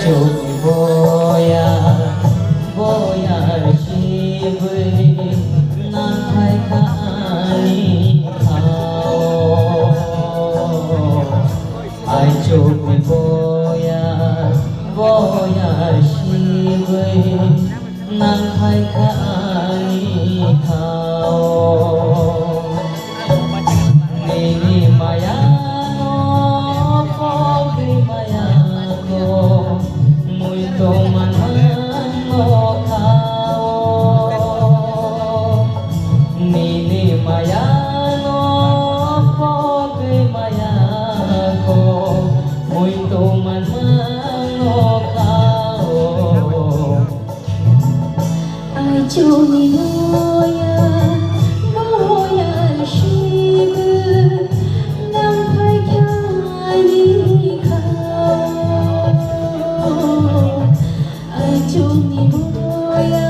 চোখে বয়ার শিব না খায় খানি খাও আয় চোখে বয়ার শিব না খায় খানি খাও মেরে মায়া Juni boya shiv nam phai khani khao ai Juni boya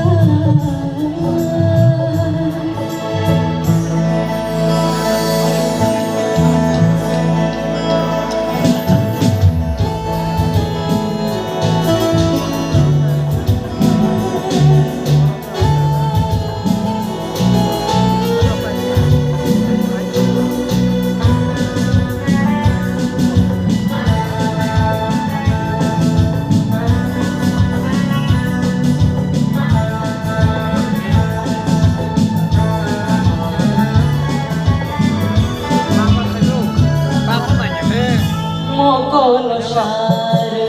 Mokol share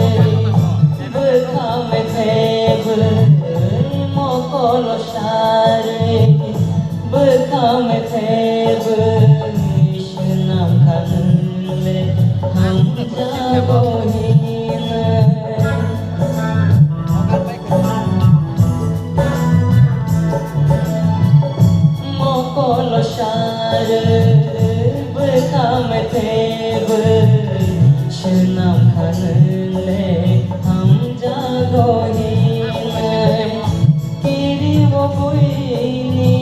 bekhame theb mokol share bekhame theb shnam khanle ham jabohin mokol share bekhame theb Shnam khanle ham jagohin kiri wo boini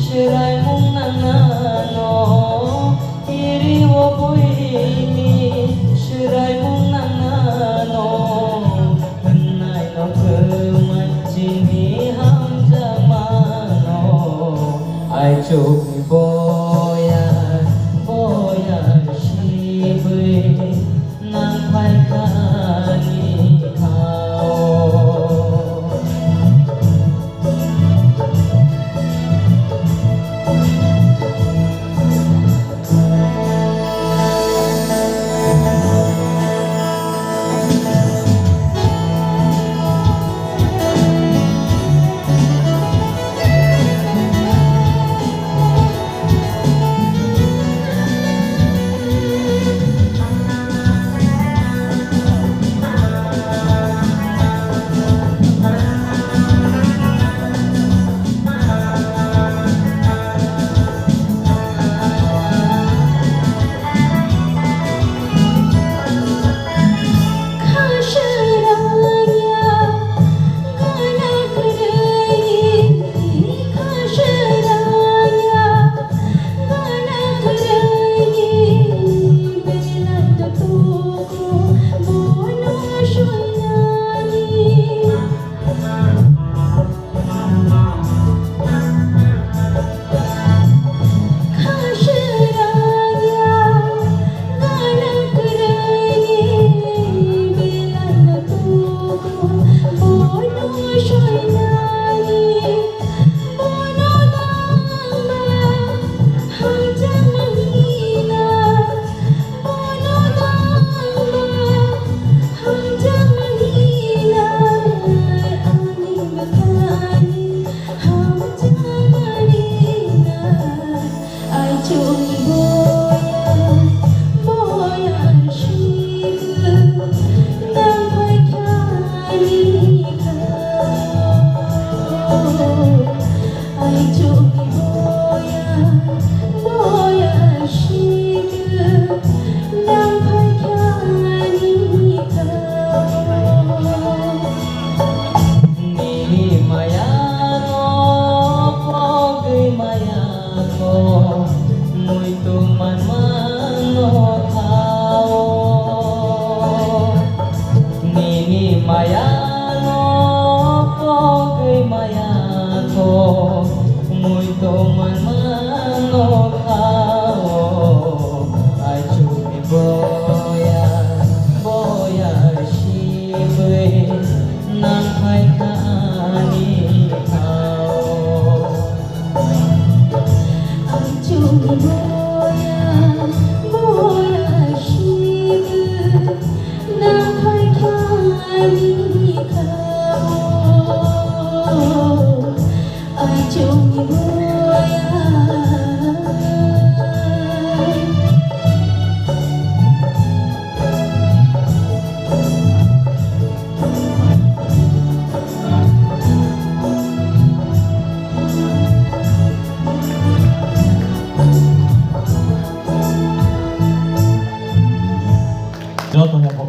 shrai mung nanano kiri wo boini shrai mung nanano nai no kumachini ham jamano ai chok boya shiv nang phai khani khao chung ni